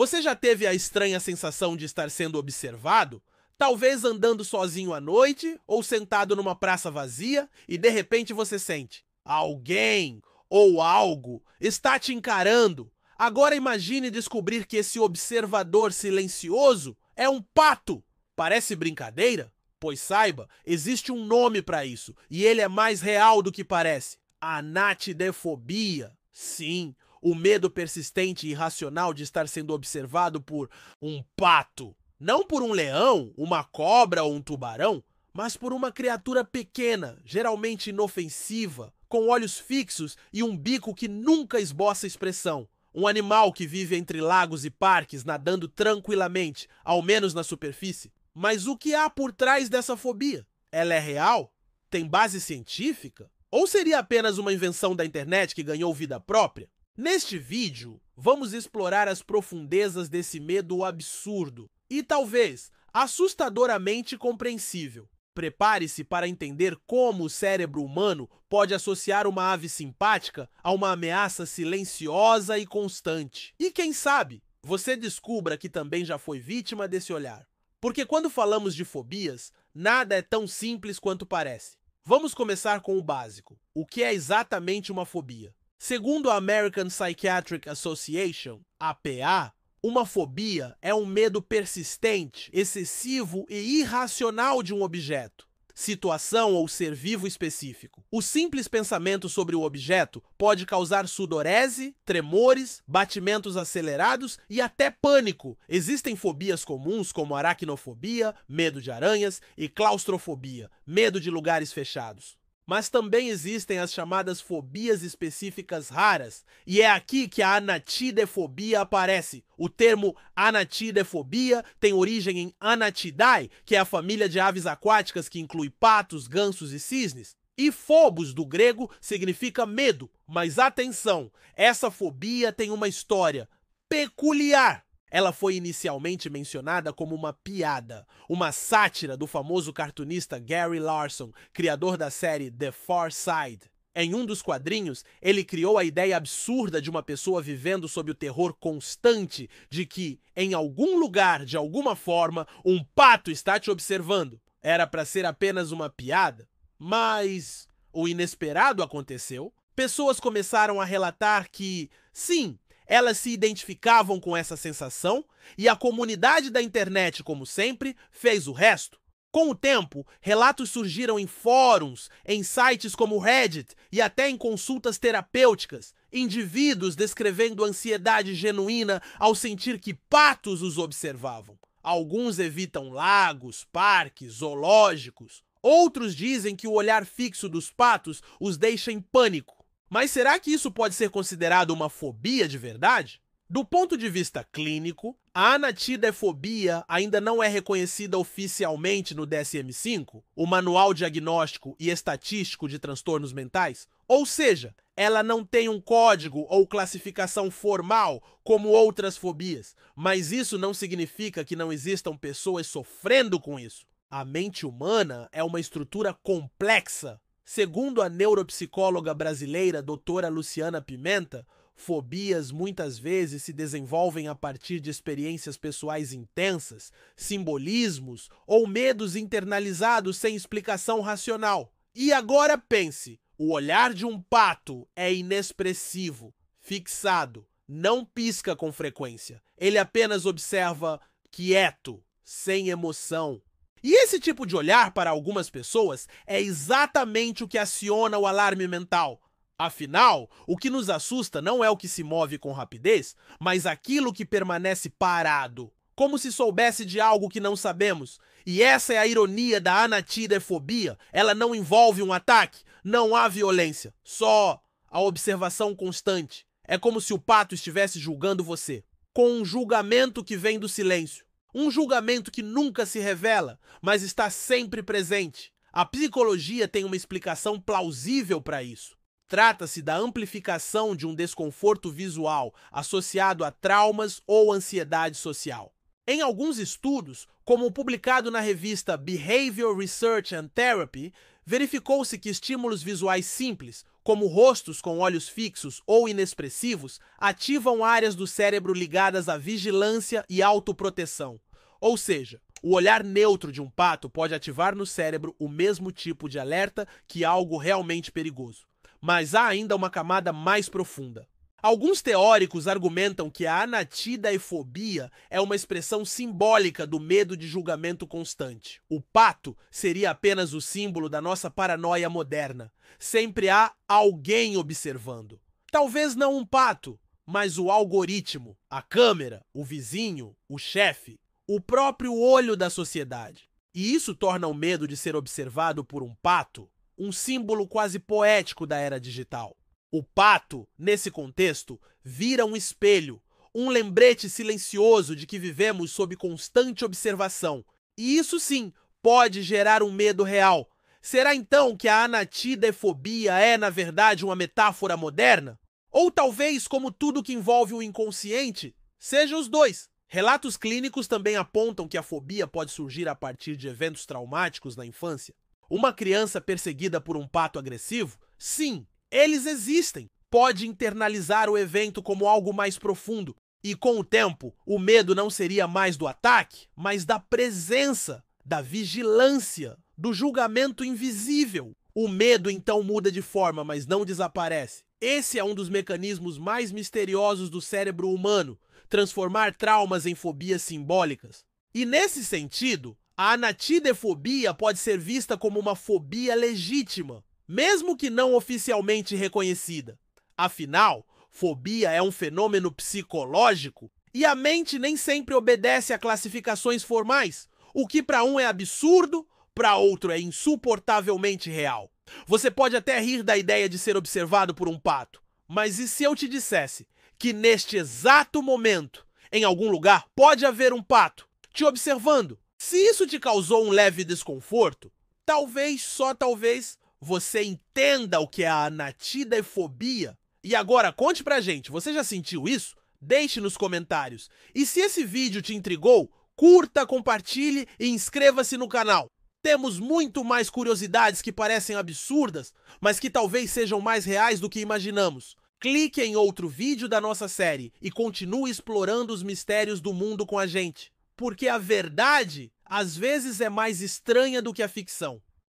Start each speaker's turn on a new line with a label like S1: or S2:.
S1: Você já teve a estranha sensação de estar sendo observado? Talvez andando sozinho à noite ou sentado numa praça vazia e de repente você sente: alguém ou algo está te encarando. Agora imagine descobrir que esse observador silencioso é um pato. Parece brincadeira? Pois saiba, existe um nome para isso e ele é mais real do que parece: anatidefobia. Sim, o medo persistente e irracional de estar sendo observado por um pato. Não por um leão, uma cobra ou um tubarão, mas por uma criatura pequena, geralmente inofensiva, com olhos fixos e um bico que nunca esboça expressão. Um animal que vive entre lagos e parques, nadando tranquilamente, ao menos na superfície. Mas o que há por trás dessa fobia? Ela é real? Tem base científica? Ou seria apenas uma invenção da internet que ganhou vida própria? Neste vídeo, vamos explorar as profundezas desse medo absurdo e talvez assustadoramente compreensível. Prepare-se para entender como o cérebro humano pode associar uma ave simpática a uma ameaça silenciosa e constante. E quem sabe, você descubra que também já foi vítima desse olhar. Porque quando falamos de fobias, nada é tão simples quanto parece. Vamos começar com o básico. O que é exatamente uma fobia? Segundo a American Psychiatric Association, APA, uma fobia é um medo persistente, excessivo e irracional de um objeto, situação ou ser vivo específico. O simples pensamento sobre o objeto pode causar sudorese, tremores, batimentos acelerados e até pânico. Existem fobias comuns como aracnofobia, medo de aranhas, e claustrofobia, medo de lugares fechados. Mas também existem as chamadas fobias específicas raras, e é aqui que a anatidefobia aparece. O termo anatidefobia tem origem em Anatidae, que é a família de aves aquáticas que inclui patos, gansos e cisnes. E phobos, do grego, significa medo. Mas atenção, essa fobia tem uma história peculiar. Ela foi inicialmente mencionada como uma piada, uma sátira do famoso cartunista Gary Larson, criador da série The Far Side. Em um dos quadrinhos, ele criou a ideia absurda de uma pessoa vivendo sob o terror constante de que, em algum lugar, de alguma forma, um pato está te observando. Era para ser apenas uma piada, mas o inesperado aconteceu. Pessoas começaram a relatar que, sim, elas se identificavam com essa sensação e a comunidade da internet, como sempre, fez o resto. Com o tempo, relatos surgiram em fóruns, em sites como Reddit e até em consultas terapêuticas, indivíduos descrevendo ansiedade genuína ao sentir que patos os observavam. Alguns evitam lagos, parques, zoológicos. Outros dizem que o olhar fixo dos patos os deixa em pânico. Mas será que isso pode ser considerado uma fobia de verdade? Do ponto de vista clínico, a anatidefobia ainda não é reconhecida oficialmente no DSM-5, o Manual Diagnóstico e Estatístico de Transtornos Mentais, ou seja, ela não tem um código ou classificação formal como outras fobias, mas isso não significa que não existam pessoas sofrendo com isso. A mente humana é uma estrutura complexa. Segundo a neuropsicóloga brasileira doutora Luciana Pimenta, fobias muitas vezes se desenvolvem a partir de experiências pessoais intensas, simbolismos ou medos internalizados sem explicação racional. E agora pense, o olhar de um pato é inexpressivo, fixado, não pisca com frequência. Ele apenas observa quieto, sem emoção. E esse tipo de olhar, para algumas pessoas, é exatamente o que aciona o alarme mental. Afinal, o que nos assusta não é o que se move com rapidez, mas aquilo que permanece parado, como se soubesse de algo que não sabemos. E essa é a ironia da anatidefobia. Ela não envolve um ataque, não há violência, só a observação constante. É como se o pato estivesse julgando você, com um julgamento que vem do silêncio. Um julgamento que nunca se revela, mas está sempre presente. A psicologia tem uma explicação plausível para isso. Trata-se da amplificação de um desconforto visual associado a traumas ou ansiedade social. Em alguns estudos, como o publicado na revista Behavioral Research and Therapy, verificou-se que estímulos visuais simples, como rostos com olhos fixos ou inexpressivos, ativam áreas do cérebro ligadas à vigilância e autoproteção. Ou seja, o olhar neutro de um pato pode ativar no cérebro o mesmo tipo de alerta que algo realmente perigoso. Mas há ainda uma camada mais profunda. Alguns teóricos argumentam que a anatidaefobia é uma expressão simbólica do medo de julgamento constante. O pato seria apenas o símbolo da nossa paranoia moderna. Sempre há alguém observando. Talvez não um pato, mas o algoritmo, a câmera, o vizinho, o chefe, o próprio olho da sociedade. E isso torna o medo de ser observado por um pato um símbolo quase poético da era digital. O pato, nesse contexto, vira um espelho, um lembrete silencioso de que vivemos sob constante observação. E isso sim pode gerar um medo real. Será então que a anatidaefobia é, na verdade, uma metáfora moderna? Ou talvez, como tudo que envolve o inconsciente, seja os dois. Relatos clínicos também apontam que a fobia pode surgir a partir de eventos traumáticos na infância. Uma criança perseguida por um pato agressivo? Sim, eles existem. Pode internalizar o evento como algo mais profundo. E com o tempo, o medo não seria mais do ataque, mas da presença, da vigilância, do julgamento invisível. O medo então muda de forma, mas não desaparece. Esse é um dos mecanismos mais misteriosos do cérebro humano, transformar traumas em fobias simbólicas. E nesse sentido, a anatidaefobia pode ser vista como uma fobia legítima, mesmo que não oficialmente reconhecida. Afinal, fobia é um fenômeno psicológico e a mente nem sempre obedece a classificações formais. O que para um é absurdo, para outro é insuportavelmente real. Você pode até rir da ideia de ser observado por um pato, mas e se eu te dissesse que neste exato momento, em algum lugar, pode haver um pato te observando? Se isso te causou um leve desconforto, talvez, só talvez, você entenda o que é a anatidaefobia. E agora, conte pra gente, você já sentiu isso? Deixe nos comentários. E se esse vídeo te intrigou, curta, compartilhe e inscreva-se no canal. Temos muito mais curiosidades que parecem absurdas, mas que talvez sejam mais reais do que imaginamos. Clique em outro vídeo da nossa série e continue explorando os mistérios do mundo com a gente. Porque a verdade, às vezes, é mais estranha do que a ficção.